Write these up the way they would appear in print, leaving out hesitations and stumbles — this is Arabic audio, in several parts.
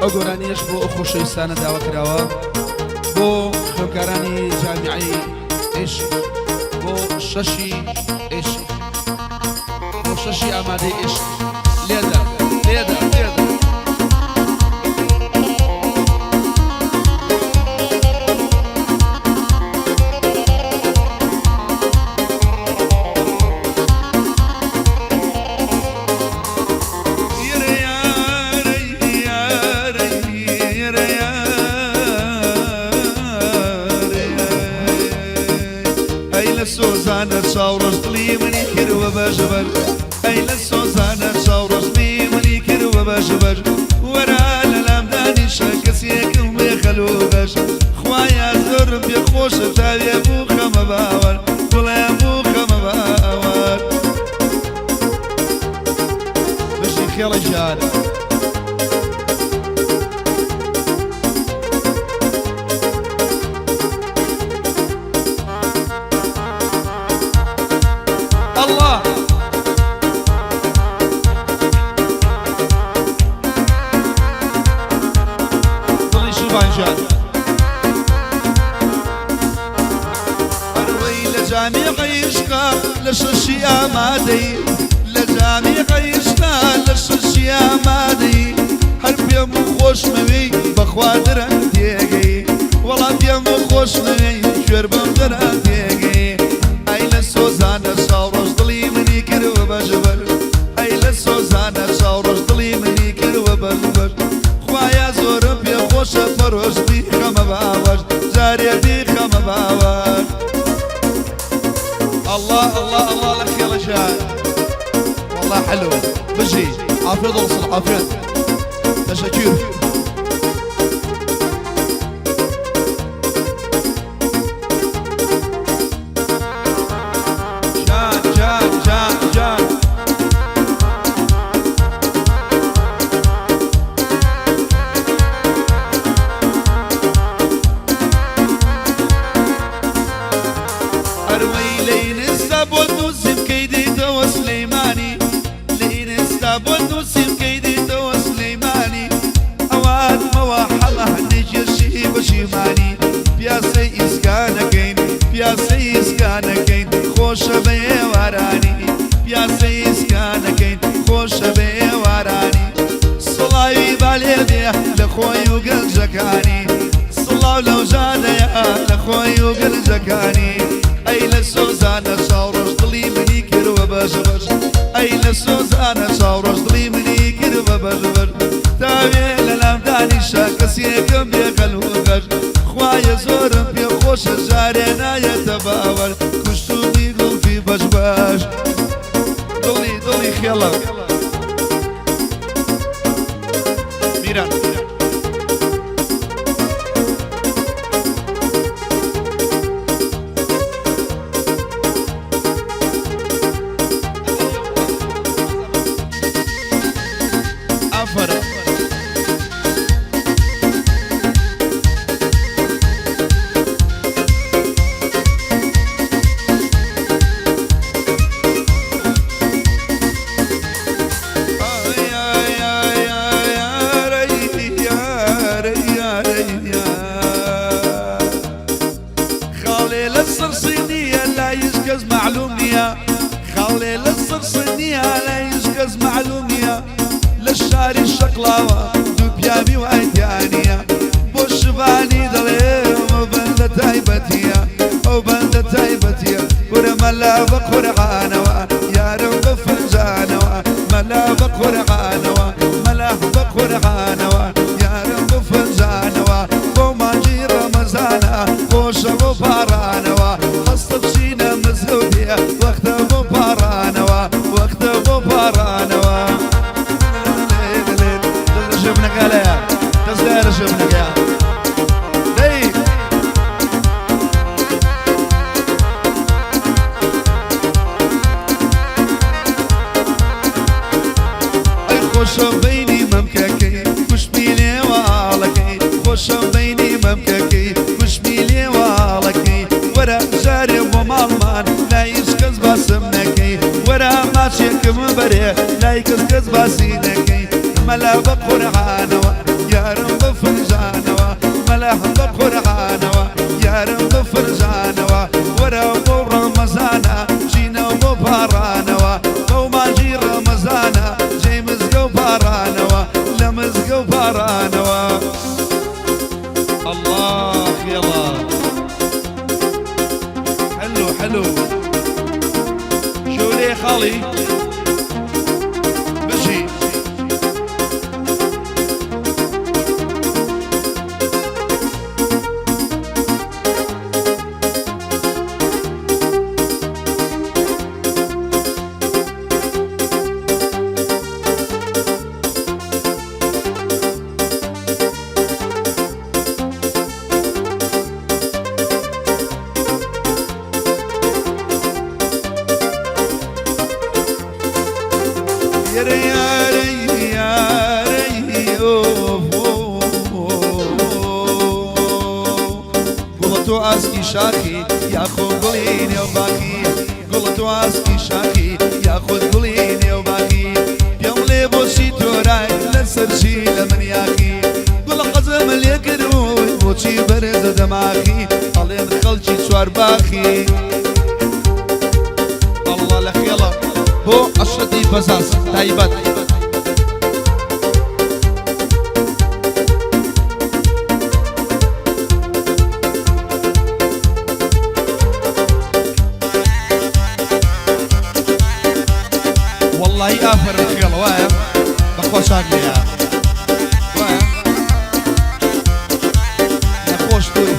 ئەو گۆرانیەش بۆ ئەو خۆشەویستانە داوا کراوە بۆ خوێندکارانی جامیعەی عێشق بۆ شەشی عێشق بۆ شەشی ئامادەی عێشق لێدە لێدە لێدە سوزانە چاوڕۆژ دڵی منی کردوە بەژبەر ئەی لە سۆزانە چاوڕۆژ دڵی منی کردوە بەژبەر وەرە لە لامدانیشە کەسێکم بێ خەلوغەش خوایە زۆرم پێ خۆشە تاوێ بوو خەمە باوەر بڵێم بوو خەمە باوەر بەشی خێڵی ژار الله دڵی شوبان ژار ئەروەی لە جامیعەی عێشقا لە شەشی ئامادەی لە جامیعەی عێشقا لە شەشی ئامادەی هەر پێم و خۆشمەوەی بەخوا دەرە تێگەی وەڵا پێم و خۆشمەوەی کوێر بەم دەرە تێگەی ئەی لە سۆزانە چاوڕۆژ دڵی منی کردوە بەژبەر ئەی لە سۆزانە چاوڕۆژ دڵی منی کردوە بەژبەر خوایە زۆرم پێ خۆشە پەرۆژ بی خەمە باوەش جارێ بی خەمە باوەر الله الله الله لە خێڵە ژار والله حلو بژی عافێت وڵسڵ عافێت تەشەکر جان جان جان جان ئەروەی لەینستا بۆ نووسیم کەی دێتەوە سلەیمانی لەینستا بۆ نووسیم کەی دێتەوە سلەیمانی ئەوانمەوە حەڵە هەندێکێشی بەشیمانی پیاسەی ئیسکانەکەین پیاسەی ئیسکانەکەین خۆشە بە ئێوارانی پیاسەی ئیسکانەکەین خۆشە بە ئێوارانی سڵاوی بالێ بێ لە خۆی و گەنجەکانی سڵاو لەو ژانەیە لە خۆی و گەنجەکانی ئەی لە سۆزانە چاوڕۆژ دڵی منی کردوە بەژبەر ئەی لە سۆزانە چاوڕۆژ دڵی منی کردوە بەژبەر تاوێ لە لامدانیشە کەسێکم بێ خەلوغەش خوایە زۆرم پێ خۆشە جارێ نایەتە باوەر کوشتومی گوڵفی بەشبەش دڵی دڵی خێڵە میران ئافەرە خاڵێ لە سەرسینیە لا هیچ کەس معلوم نییە خاڵێ لە سەرسینیە لا هیچ کەس معلوم نییە لە شاری شەقڵاوە دوو پیاوی وایتیانە بۆ شبانی دەڵێم ئەو بەندە تایبەتیە ئەو بەندە تایبەتیە ورە مەلا بە قورعانەوە یارم بە فنجانەوە مەلا بە قورعانەوە مەلا بە قورعانەوە یارم بە فنجانەوە بۆ مانجی ڕەمەزانە خۆشە بۆ پاڕانەوە هەستە بچینە مزگەوتێ وەختە بۆ پاڕانەوە وەختە بۆ پاڕانەوە ژبنەکەلەیە دەستگایە ژبنەکەیە خۆشە بینی مەمکەکەی کوشتمی لێواڵەکەی خۆشە بینی مەمکەکەی کوشتمی لێواڵەکەی وەرە جارێ بۆ ماڵمان لای هیچ کەس باسم نەکەی وەرە ماچێکم بەرێ لای کەس باسی نەکەی مەلا بە قورعانەوە یارم سلام بقرآنوا يا رب فرزانوا ورب رمضانا جينا وبارانوا وما جي رمضانا جي مزقو بارانوا لمزقو بارانوا الله يلا حلو حلو شو ليه خالي بشي قلتو اسكي شاخي ياخذ قليني وباقي قلتو اسكي شاخي ياخذ قليني وباقي يوم لي بوشي توراي لسرشي لمن ياخي قل قزم اللي كروي بوشي برز دماغي علي خلشي شوار باخي الله لك يلا بو اشرتي بزاز تايبات والله يافر الخيل وايا بخوش عقلي يا وايا يا خوش توي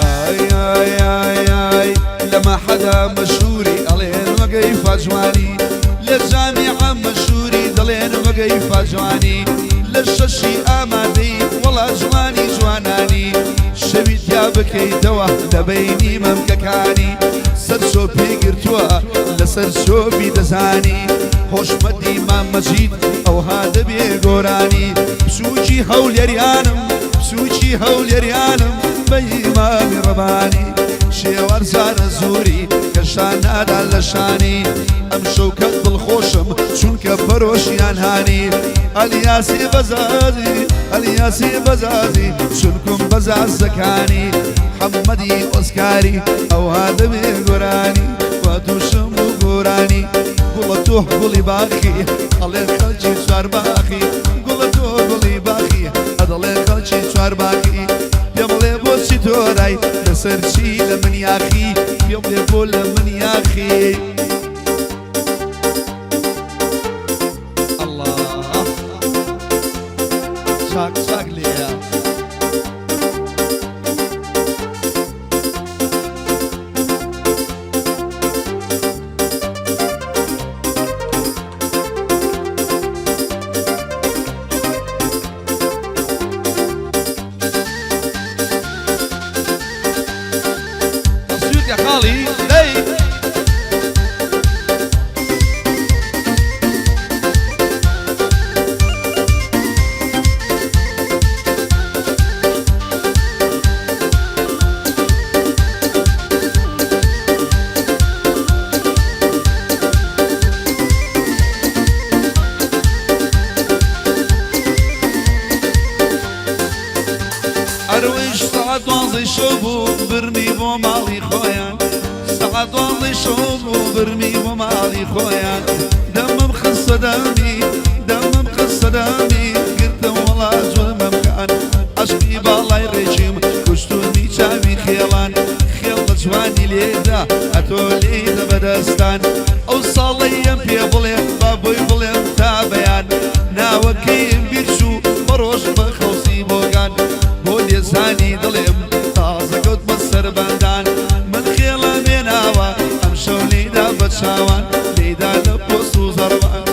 اي اي اي اي لما حدا مشهوري علين وقيف جواني للجامعة مشهوري دلين وقيف جواني للششي امادي والله جواني جواناني شبيت يا بكي دوا لبيني ممككاني سرشو بيقرتوا لسرشو بيدزاني خوش مدي ما مجيد او هذا بيقوراني بسوجي هول يريانم بسوجي هول يريانم بيمامي رباني شيوار زار زوري كشان هذا لشاني امشو كتب الخوشم شون كبروش يانهاني الياسي بزازي الياسي بزازي شنكم بزاز زكاني محمدي اوسكاري او هذا بيقوراني واتوشم وقوراني قلتوه قولي باخي الله خلشي شوار باخي قلتوه قولي باخي هذا الله خلشي شوار باخي يوم لي بوشي توراي لسرشي لمن ياخي يوم لي بول لمن ياخي الله شاك شاك ليا خالي لي ارويش ساعة واضي شوبو برمي بو مالي خويا ساعة واضي شوبو برمي بو مالي خويا دم مخص دمي دم مخص دمي قلت والله زول ممكان عشقي بالله رجيم كشتوني شامي خيلان خيل جواني ليدا اتولي بدستان اوصلي في بليم بابوي بليم تابيان ناوكيم بيرشو بروش بخوصي بوغان بولي زاني ظلم طازة قد مصر بندان من خيلة مناوة امشو ليدا بتشاوان ليدا لبوسو زربان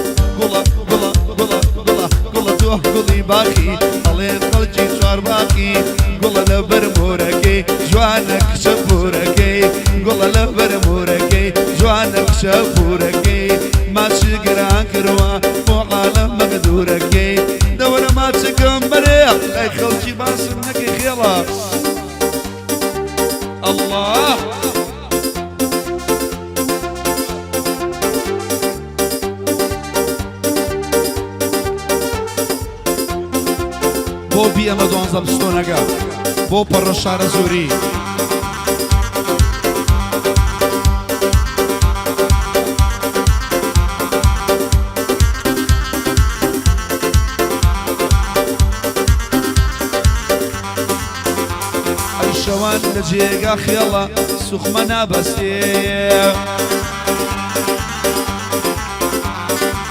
قلا قلا قلا قلا قلا توه قلي باقي علين خلجي شوار باقي قلا لبرموركي جوانك شبوركي قلا لبرموركي جوانك شبوركي ما شقران كروا مو عالم مقدوركي دور ما تسقم مريح لا يخلشي باسمك خيلا الله بۆ بی ئەمە دوانزە بستۆنەکە بۆ پەڕە شارە زۆری شەوان لە جێگا خێڵە سوخمە نابەستێ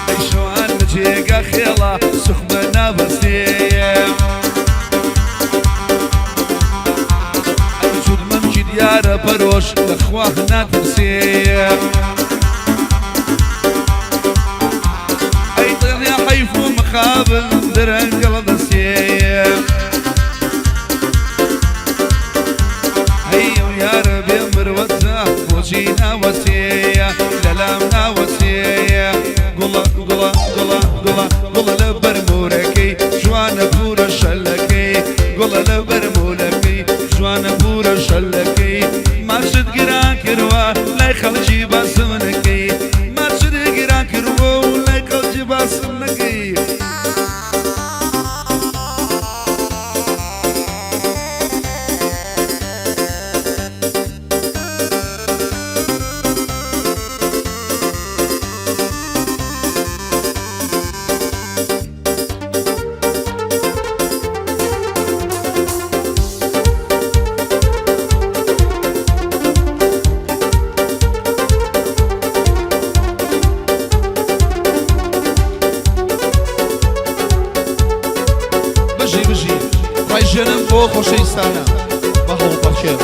ئەی شەوان لە جێگا خێڵە سوخمە نابەستێ ئەی جودمەمکی دیارە بەرۆش لە خواه ناترسێ ئەی دڵیا حەیف و مخابن درەنگەڵە دەستێ يا مروتة بوشينا وسيا للام ناوسيا قلا قلا قلا قلا قلا لبرمولكي جوانا بورا شلكي قلا لبرمولكي جوانا بورا شلكي ما شد قران كروا لا يخلجي باسمنكي ما شد قران كروا لا يخلجي باسمنكي ڕایژێنم بۆ خۆشەویستانە بە هەوڵبەخشێ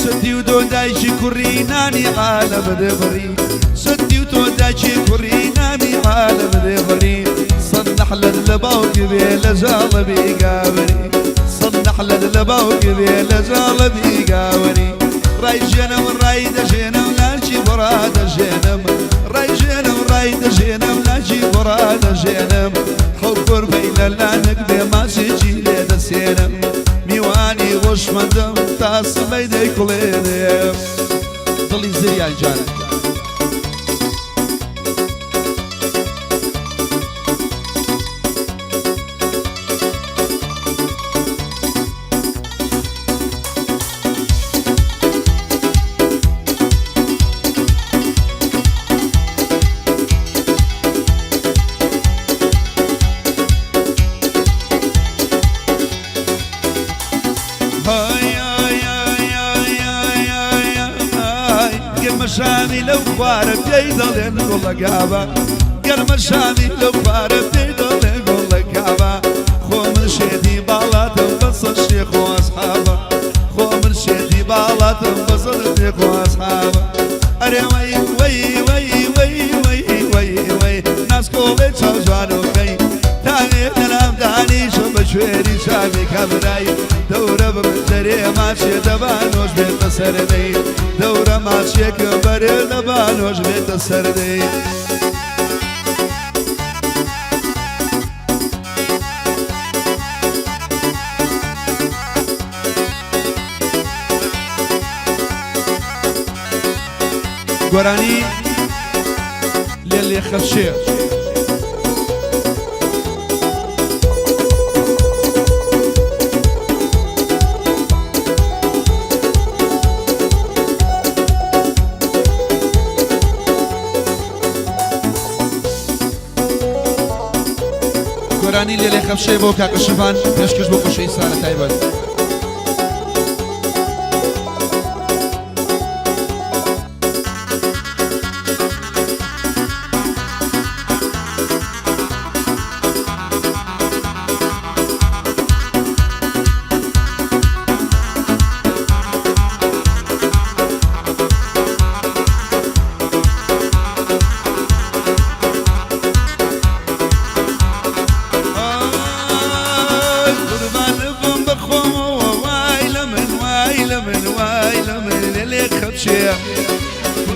سدی و تۆ دایکی کوڕی نانی عالەم دەبڕی سدی و تۆ دایکی کوڕی نانی عالەم دەبڕی صنحلت لباوك بي لزالبي قاوري صنحلت لباوك بي لزالبي قاوري راي جنم راي دجنم لاجي براد جنم راي جنم راي دجنم لاجي براد جنم حبر بين لانك بما سيجي ليد سينم ميواني وش مدم تاس بيدي كلينم دڵی زریان جانە شامي لو خوارب يدلن كل قابا قرم شامي لو خوارب يدلن كل قابا خو من شدي بالات بس الشيخ واصحابه خو من شدي بالات بس الشيخ واصحابه اري وي وي وي وي وي وي وي ناس كوبي تشوجانو كي تاني نلام داني شو بشويري شامي كبراي دورة بمجري ماشي دبانوش بيت سردي دورة ماشي كبري دبانوش بيت سردي گۆرانی لێ خەفشێ گۆرانی لێ خەفشێ بۆ کاکە شەفان پێشکەش بۆ خۆشەویستانە تایبەت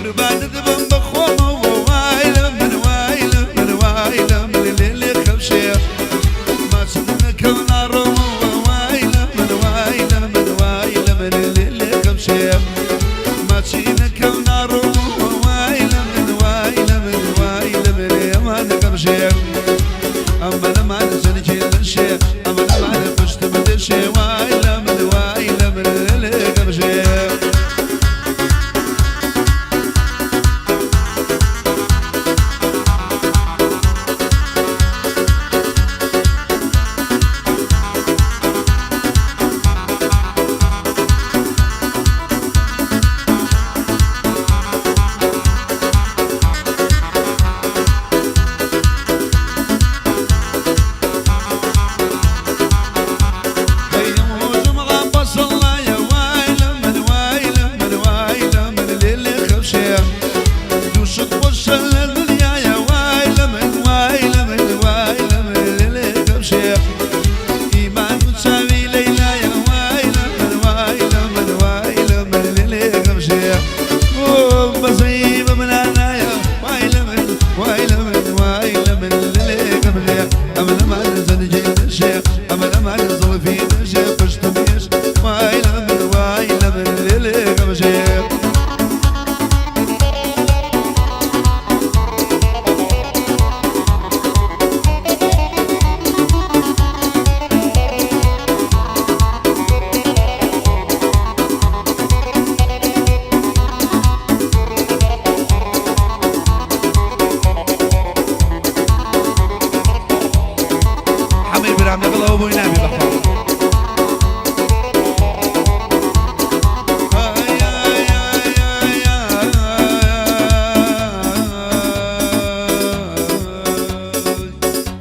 قربان دبن بخوم ووايلم من وايلم من وايلم للي خبشي ما صدقنا كونا أما لما نزنجي للشي أما لما نفشت بدشي وايلة من وايلة من اللي قبشي عم يغلب وينام يبحر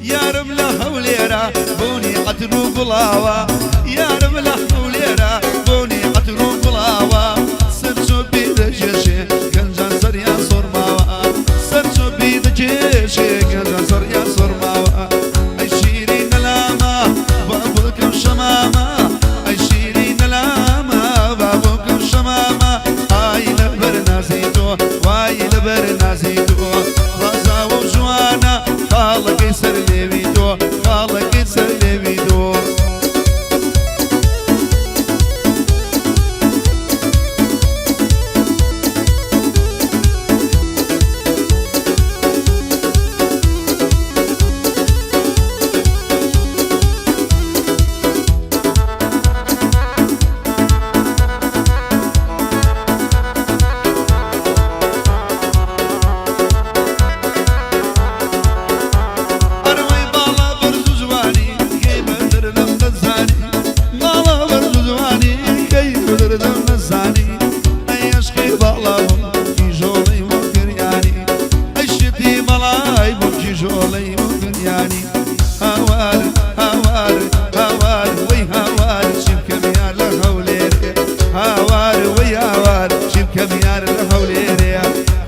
يا رملة وليرة بوني قتلوا بلاوة يا رملة وليرة بوني قتلوا بلاوة سرسو بيد جيشي كنجان سريا صرماوة سرسو بيد جيشي كنجان سريا صرماوة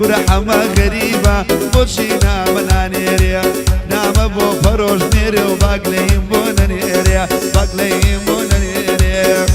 رحمة غريبة بوشينا منانيريا نعم بو فروش نيري وباقليم بونانيريا باقليم بونانيريا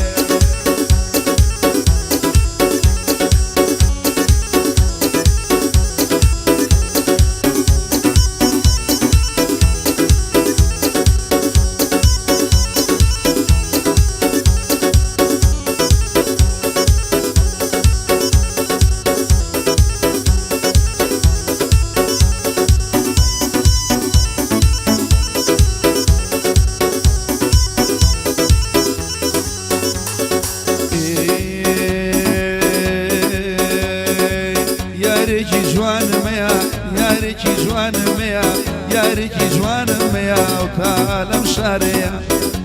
ياريكي جوان ميا وتعلم شاريا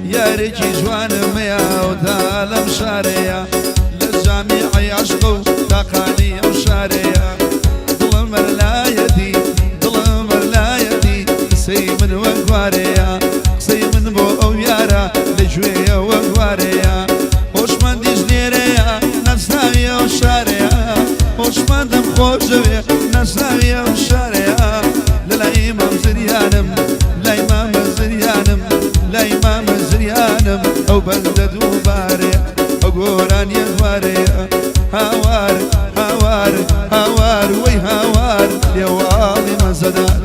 ياريكي جوان ميا وتعلم شاريا للجميع يعشقوا تقاني وشاريا ظلم اللايتي ظلم اللايتي سي من وقواريا سي من بو او يارا لجوية وقواريا وش من دي جنيريا نفساوية وشاريا وش من دم خوشوية نفساوية وشاريا لا إمام زريانم لا إمام زريانم لا إمام زريانم أو بلدة وباريا أو قران يغواريا هوار هوار هوار وي هوار ليوالي مزدار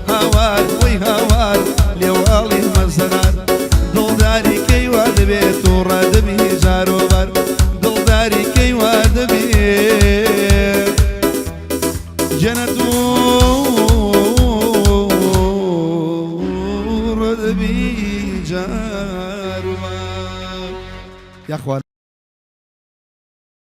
هوار وي هوار ليوالي مزدار دلداري كي واد بيت وراد بيه جارو بار دلداري كي واد بيه جنتو يا اخوان